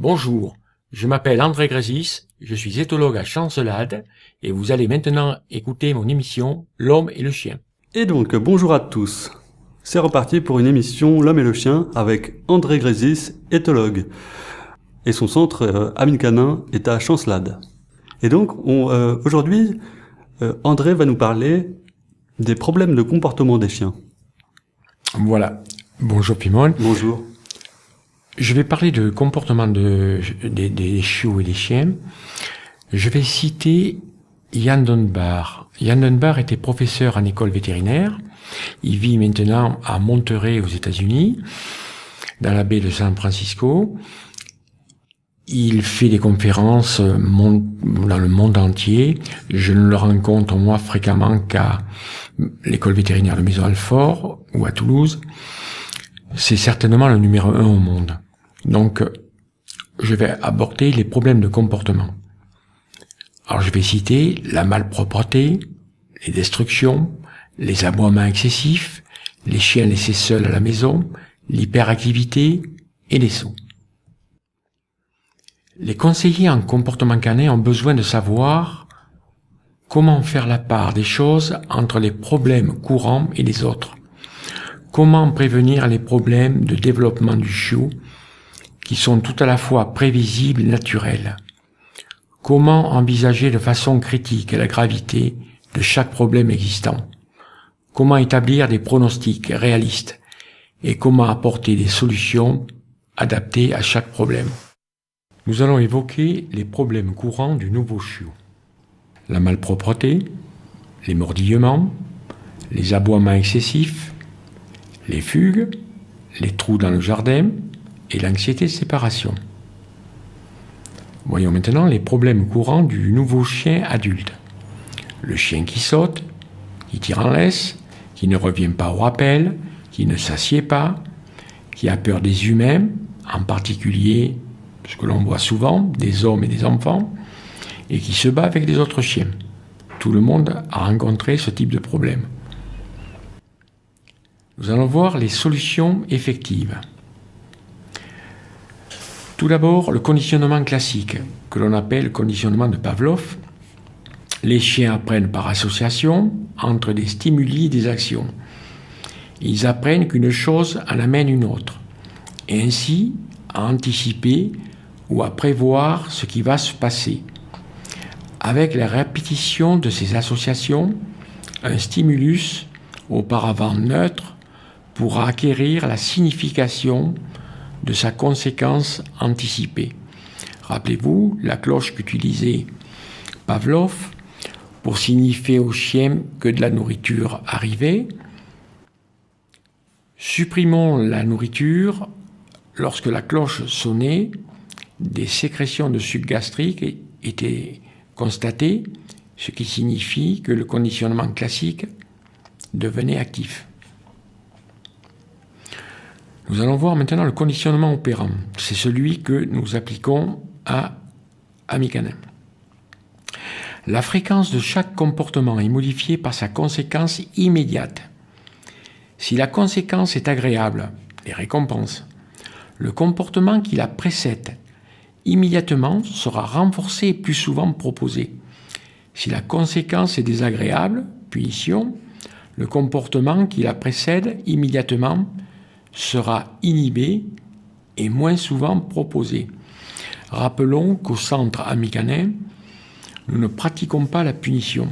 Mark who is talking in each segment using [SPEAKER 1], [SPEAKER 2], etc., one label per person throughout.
[SPEAKER 1] Bonjour, je m'appelle André Grésis, je suis éthologue à Chancelade et vous allez maintenant écouter mon émission L'homme et le chien.
[SPEAKER 2] Et donc, bonjour à tous. C'est reparti pour une émission L'homme et le chien avec André Grésis, éthologue. Et son centre, Amine Canin, est à Chancelade. Et donc, aujourd'hui, André va nous parler des problèmes de comportement des chiens.
[SPEAKER 1] Voilà, bonjour Pimon.
[SPEAKER 2] Bonjour.
[SPEAKER 1] Je vais parler de comportement des chiots et des chiens. Je vais citer Jan Dunbar. Jan Dunbar était professeur en école vétérinaire. Il vit maintenant à Monterey aux États-Unis, dans la baie de San Francisco. Il fait des conférences dans le monde entier. Je ne le rencontre moi fréquemment qu'à l'école vétérinaire de Maison-Alfort ou à Toulouse. C'est certainement le numéro 1 au monde. Donc, je vais aborder les problèmes de comportement. Alors, je vais citer la malpropreté, les destructions, les aboiements excessifs, les chiens laissés seuls à la maison, l'hyperactivité et les sauts. Les conseillers en comportement canin ont besoin de savoir comment faire la part des choses entre les problèmes courants et les autres. Comment prévenir les problèmes de développement du chiot qui sont tout à la fois prévisibles et naturels? Comment envisager de façon critique la gravité de chaque problème existant? Comment établir des pronostics réalistes? Et comment apporter des solutions adaptées à chaque problème? Nous allons évoquer les problèmes courants du nouveau chiot. La malpropreté, les mordillements, les aboiements excessifs, les fugues, les trous dans le jardin et l'anxiété de séparation. Voyons maintenant les problèmes courants du nouveau chien adulte. Le chien qui saute, qui tire en laisse, qui ne revient pas au rappel, qui ne s'assied pas, qui a peur des humains, en particulier ce que l'on voit souvent, des hommes et des enfants, et qui se bat avec les autres chiens. Tout le monde a rencontré ce type de problème. Nous allons voir les solutions effectives. Tout d'abord, le conditionnement classique, que l'on appelle conditionnement de Pavlov. Les chiens apprennent par association entre des stimuli et des actions. Ils apprennent qu'une chose en amène une autre, et ainsi à anticiper ou à prévoir ce qui va se passer. Avec la répétition de ces associations, un stimulus, auparavant neutre, pourra acquérir la signification de sa conséquence anticipée. Rappelez-vous la cloche qu'utilisait Pavlov pour signifier au chien que de la nourriture arrivait. Supprimons la nourriture. Lorsque la cloche sonnait, des sécrétions de suc gastrique étaient constatées, ce qui signifie que le conditionnement classique devenait actif. Nous allons voir maintenant le conditionnement opérant. C'est celui que nous appliquons à Amine Canin. La fréquence de chaque comportement est modifiée par sa conséquence immédiate. Si la conséquence est agréable, les récompenses, le comportement qui la précède immédiatement sera renforcé et plus souvent proposé. Si la conséquence est désagréable, punition, le comportement qui la précède immédiatement sera inhibé et moins souvent proposé. Rappelons qu'au centre Amine Canin, nous ne pratiquons pas la punition.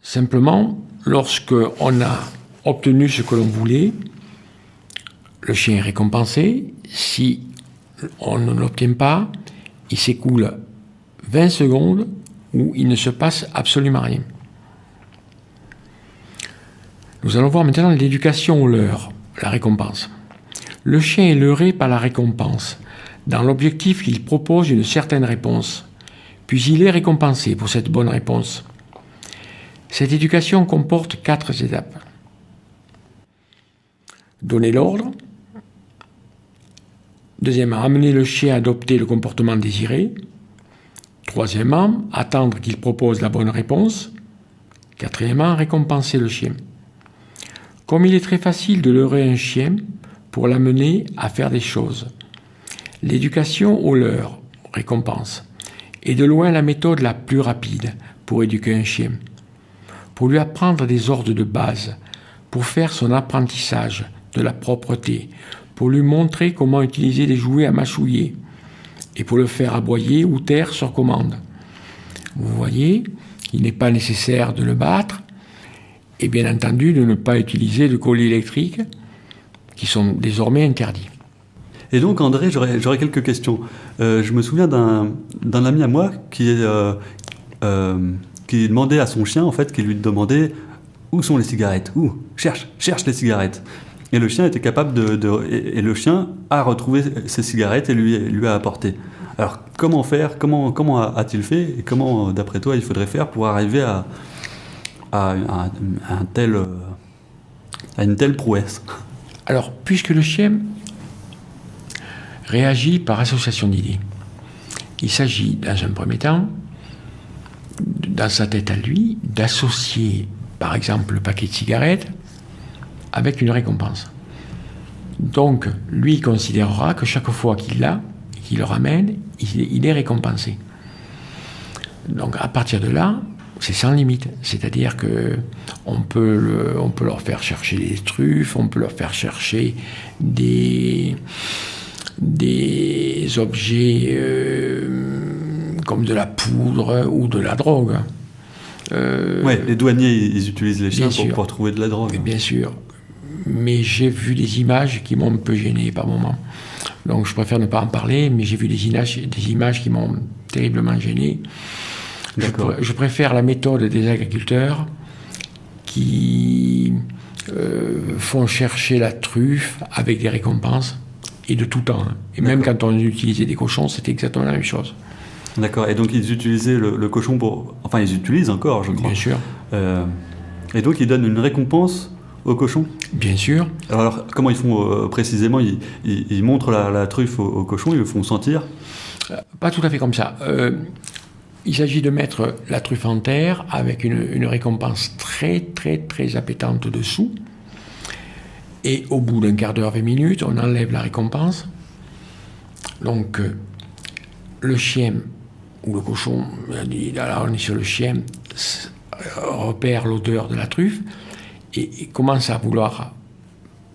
[SPEAKER 1] Simplement, lorsque on a obtenu ce que l'on voulait, le chien est récompensé. Si on ne l'obtient pas, il s'écoule 20 secondes où il ne se passe absolument rien. Nous allons voir maintenant l'éducation au leurre, la récompense. Le chien est leurré par la récompense, dans l'objectif qu'il propose une certaine réponse, puis il est récompensé pour cette bonne réponse. Cette éducation comporte 4 étapes. Donner l'ordre. Deuxièmement, amener le chien à adopter le comportement désiré. Troisièmement, attendre qu'il propose la bonne réponse. Quatrièmement, récompenser le chien. Comme il est très facile de leurrer un chien pour l'amener à faire des choses, L'éducation au leurre, récompense, est de loin la méthode la plus rapide pour éduquer un chien. Pour lui apprendre des ordres de base, pour faire son apprentissage de la propreté, pour lui montrer comment utiliser des jouets à mâchouiller, et pour le faire aboyer ou taire sur commande. Vous voyez, il n'est pas nécessaire de le battre, et bien entendu de ne pas utiliser de colliers électriques, qui sont désormais interdits.
[SPEAKER 2] Et donc, André, j'aurais quelques questions. Je me souviens d'un ami à moi qui demandait à son chien, en fait, qui lui demandait où sont les cigarettes, cherche les cigarettes. Et le chien était capable et le chien a retrouvé ses cigarettes et lui a apporté. Alors, comment faire, comment a-t-il fait, et comment, d'après toi, il faudrait faire pour arriver à une telle prouesse?
[SPEAKER 1] Alors, puisque le chien réagit par association d'idées, il s'agit, dans un premier temps, dans sa tête à lui, d'associer, par exemple, le paquet de cigarettes avec une récompense. Donc, lui considérera que chaque fois qu'il l'a, qu'il le ramène, il est récompensé. Donc, à partir de là, c'est sans limite. C'est-à-dire que on peut leur faire chercher des truffes, on peut leur faire chercher des objets comme de la poudre ou de la drogue.
[SPEAKER 2] Les douaniers, ils utilisent les chiens pour trouver de la drogue.
[SPEAKER 1] Bien sûr. Mais j'ai vu des images qui m'ont un peu gêné par moments. Donc je préfère ne pas en parler, mais j'ai vu des images qui m'ont terriblement gêné. Je préfère la méthode des agriculteurs qui font chercher la truffe avec des récompenses, et de tout temps. Et même quand on utilisait des cochons, c'était exactement la même chose.
[SPEAKER 2] D'accord, et donc ils utilisaient le cochon pour... Enfin, ils utilisent encore, je crois.
[SPEAKER 1] Bien sûr.
[SPEAKER 2] Et donc ils donnent une récompense au cochon?
[SPEAKER 1] Bien sûr.
[SPEAKER 2] Alors comment ils font précisément? Ils montrent la truffe au cochon, ils le font sentir?
[SPEAKER 1] Pas tout à fait comme ça. Il s'agit de mettre la truffe en terre avec une récompense très, très, très appétante dessous. Et au bout d'un quart d'heure, 20 minutes, on enlève la récompense. Donc, le chien ou le cochon, là on est sur le chien, repère l'odeur de la truffe et commence à vouloir,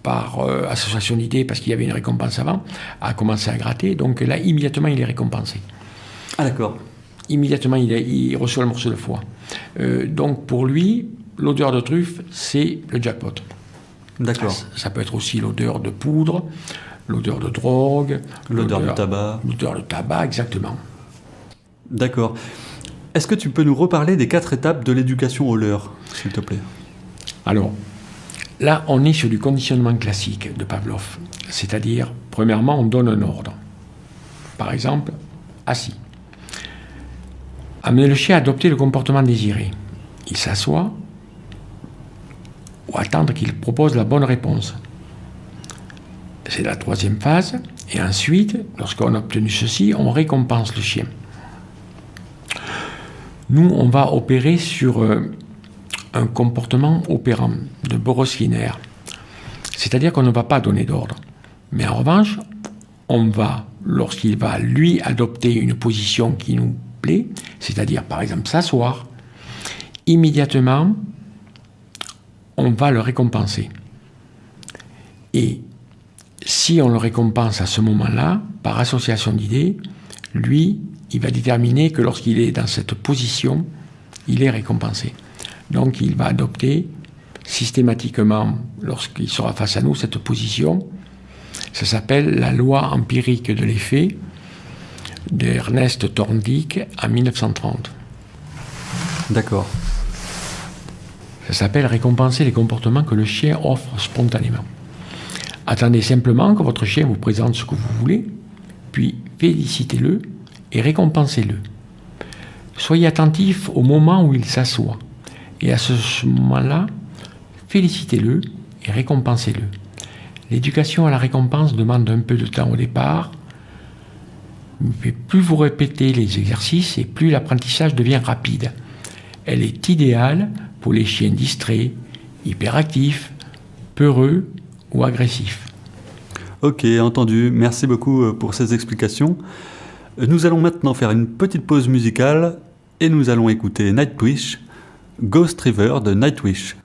[SPEAKER 1] par association d'idées, parce qu'il y avait une récompense avant, à commencer à gratter. Donc là, immédiatement, il est récompensé.
[SPEAKER 2] Ah d'accord.
[SPEAKER 1] Immédiatement, il reçoit le morceau de foie. Donc pour lui, l'odeur de truffe, c'est le jackpot.
[SPEAKER 2] D'accord.
[SPEAKER 1] Ça peut être aussi l'odeur de poudre, l'odeur de drogue,
[SPEAKER 2] l'odeur de tabac.
[SPEAKER 1] L'odeur de tabac, exactement.
[SPEAKER 2] D'accord. Est-ce que tu peux nous reparler des 4 étapes de l'éducation au leurre, s'il te plaît?
[SPEAKER 1] Alors, là, on est sur du conditionnement classique de Pavlov. C'est-à-dire, premièrement, on donne un ordre. Par exemple, assis. Amener le chien à adopter le comportement désiré. Il s'assoit, ou attendre qu'il propose la bonne réponse. C'est la 3e phase. Et ensuite, lorsqu'on a obtenu ceci, on récompense le chien. Nous, on va opérer sur un comportement opérant de Boros-Skinner. C'est-à-dire qu'on ne va pas donner d'ordre. Mais en revanche, on va, lorsqu'il va, lui, adopter une position qui nous plaît, c'est-à-dire, par exemple, s'asseoir, immédiatement, on va le récompenser. Et si on le récompense à ce moment-là, par association d'idées, lui, il va déterminer que lorsqu'il est dans cette position, il est récompensé. Donc il va adopter systématiquement, lorsqu'il sera face à nous, cette position. Ça s'appelle la loi empirique de l'effet d'Ernest Thorndike en 1930.
[SPEAKER 2] D'accord.
[SPEAKER 1] Ça s'appelle récompenser les comportements que le chien offre spontanément. Attendez simplement que votre chien vous présente ce que vous voulez, puis félicitez-le et récompensez-le. Soyez attentif au moment où il s'assoit. Et à ce moment-là, félicitez-le et récompensez-le. L'éducation à la récompense demande un peu de temps au départ, mais plus vous répétez les exercices et plus l'apprentissage devient rapide. Elle est idéale pour les chiens distraits, hyperactifs, peureux ou agressifs.
[SPEAKER 2] Ok, entendu. Merci beaucoup pour ces explications. Nous allons maintenant faire une petite pause musicale et nous allons écouter Nightwish, Ghost River de Nightwish.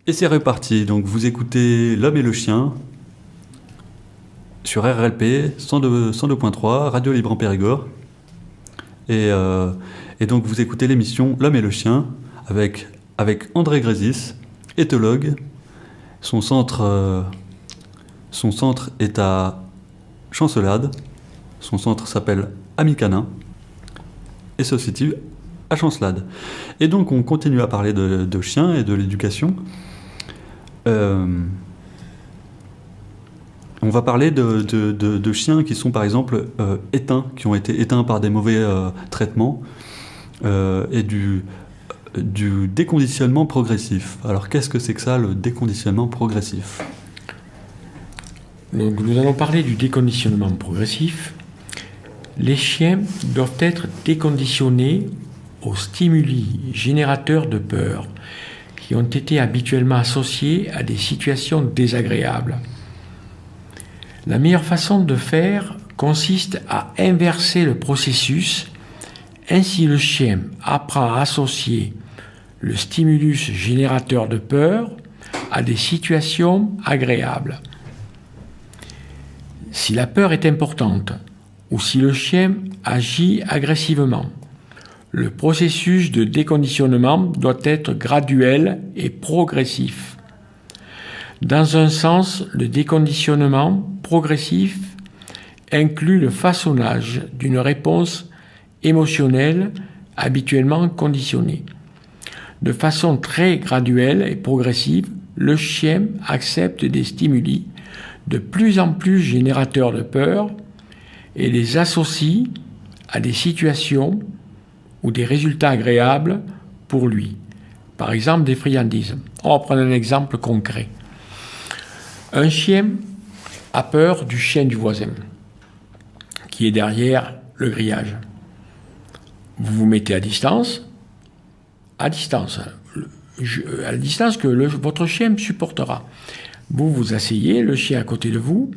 [SPEAKER 2] Et c'est reparti, donc vous écoutez L'Homme et le Chien sur RLP 102.3, Radio Libre en Périgord. Et donc vous écoutez l'émission L'Homme et le Chien avec André Grésis, éthologue. Son centre est à Chancelade. Son centre s'appelle Amicanin et se situe à Chancelade. Et donc on continue à parler de chiens et de l'éducation. On va parler de chiens qui sont par exemple éteints, qui ont été éteints par des mauvais traitements et du déconditionnement progressif. Alors qu'est-ce que c'est que ça, le déconditionnement progressif ?
[SPEAKER 1] Donc, nous allons parler du déconditionnement progressif. Les chiens doivent être déconditionnés aux stimuli générateurs de peur qui ont été habituellement associés à des situations désagréables. La meilleure façon de faire consiste à inverser le processus. Ainsi, le chien apprend à associer le stimulus générateur de peur à des situations agréables. Si la peur est importante ou si le chien agit agressivement, le processus de déconditionnement doit être graduel et progressif. Dans un sens, le déconditionnement progressif inclut le façonnage d'une réponse émotionnelle habituellement conditionnée. De façon très graduelle et progressive, le chien accepte des stimuli de plus en plus générateurs de peur et les associe à des situations ou des résultats agréables pour lui. Par exemple, des friandises. On va prendre un exemple concret. Un chien a peur du chien du voisin, qui est derrière le grillage. Vous vous mettez à distance que votre chien supportera. Vous vous asseyez, le chien à côté de vous,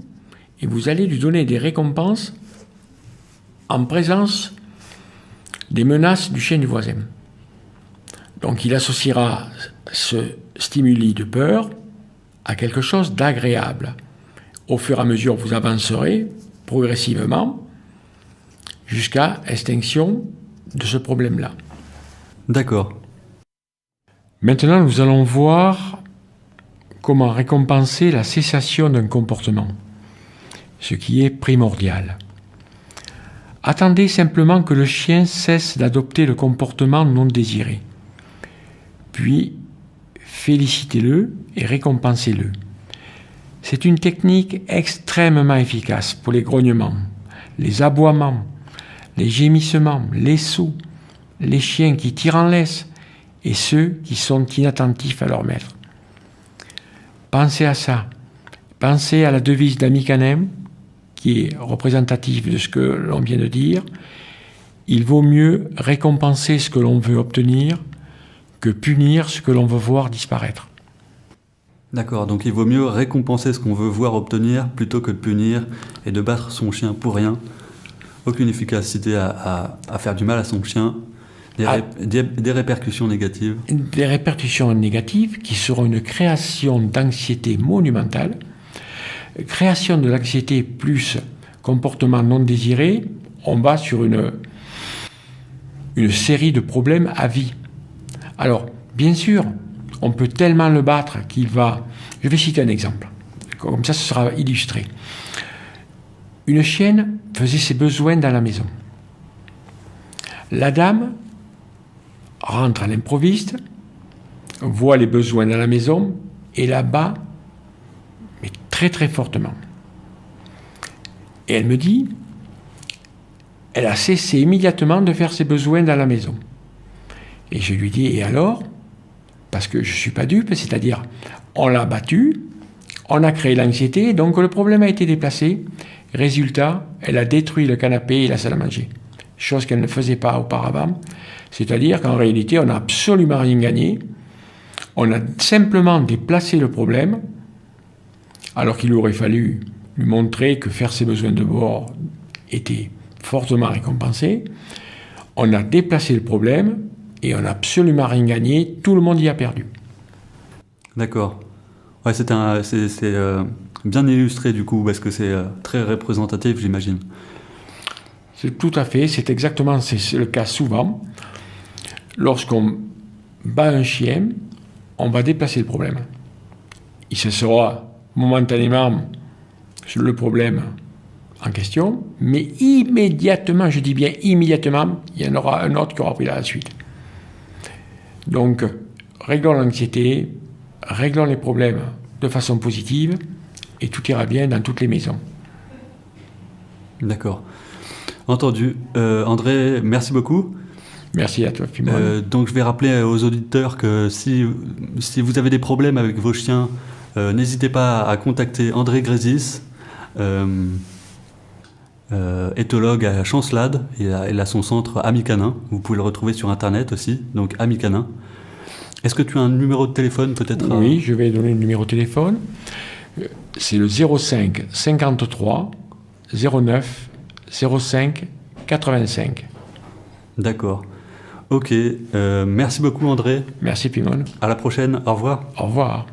[SPEAKER 1] et vous allez lui donner des récompenses en présence des menaces du chien du voisin. Donc il associera ce stimuli de peur à quelque chose d'agréable. Au fur et à mesure, vous avancerez progressivement jusqu'à extinction de ce problème-là.
[SPEAKER 2] D'accord.
[SPEAKER 1] Maintenant, nous allons voir comment récompenser la cessation d'un comportement, ce qui est primordial. Attendez simplement que le chien cesse d'adopter le comportement non désiré. Puis, félicitez-le et récompensez-le. C'est une technique extrêmement efficace pour les grognements, les aboiements, les gémissements, les sauts, les chiens qui tirent en laisse et ceux qui sont inattentifs à leur maître. Pensez à ça. Pensez à la devise d'Amicanin, qui est représentative de ce que l'on vient de dire. Il vaut mieux récompenser ce que l'on veut obtenir que punir ce que l'on veut voir disparaître.
[SPEAKER 2] D'accord, donc il vaut mieux récompenser ce qu'on veut voir obtenir plutôt que de punir et de battre son chien pour rien. Aucune efficacité à faire du mal à son chien. Des répercussions négatives.
[SPEAKER 1] Des répercussions négatives qui seront une création d'anxiété monumentale. Création de l'anxiété plus comportement non désiré, on va sur une série de problèmes à vie. Alors, bien sûr, on peut tellement le battre qu'il va... Je vais citer un exemple, comme ça ce sera illustré. Une chienne faisait ses besoins dans la maison. La dame rentre à l'improviste, voit les besoins dans la maison et la bat, mais très très fortement. Et elle me dit, elle a cessé immédiatement de faire ses besoins dans la maison. Et je lui dis, et alors ? Parce que je ne suis pas dupe, c'est-à-dire, on l'a battue, on a créé l'anxiété, donc le problème a été déplacé. Résultat, elle a détruit le canapé et la salle à manger. Chose qu'elle ne faisait pas auparavant. C'est-à-dire qu'en réalité, on n'a absolument rien gagné. On a simplement déplacé le problème, alors qu'il aurait fallu lui montrer que faire ses besoins de bord était fortement récompensé. On a déplacé le problème et on n'a absolument rien gagné. Tout le monde y a perdu.
[SPEAKER 2] D'accord. Ouais, c'est bien illustré du coup, parce que c'est très représentatif, j'imagine.
[SPEAKER 1] C'est tout à fait, c'est exactement c'est le cas souvent. Lorsqu'on bat un chien, on va déplacer le problème. Il cessera momentanément le problème en question, mais immédiatement, je dis bien immédiatement, il y en aura un autre qui aura pris la suite. Donc, réglons l'anxiété, réglons les problèmes de façon positive, et tout ira bien dans toutes les maisons.
[SPEAKER 2] D'accord. Entendu. André, merci beaucoup.
[SPEAKER 1] Merci à toi, Pimon.
[SPEAKER 2] Donc je vais rappeler aux auditeurs que si vous avez des problèmes avec vos chiens, n'hésitez pas à contacter André Grésis, éthologue à Chancelade. Il a son centre Ami Canin. Vous pouvez le retrouver sur internet aussi, donc Ami Canin. Est-ce que tu as un numéro de téléphone peut-être
[SPEAKER 1] Oui, je vais donner le numéro de téléphone. C'est le 05 53 09 05 85.
[SPEAKER 2] D'accord. Ok. Merci beaucoup André.
[SPEAKER 1] Merci Pimon.
[SPEAKER 2] À la prochaine. Au revoir.
[SPEAKER 1] Au revoir.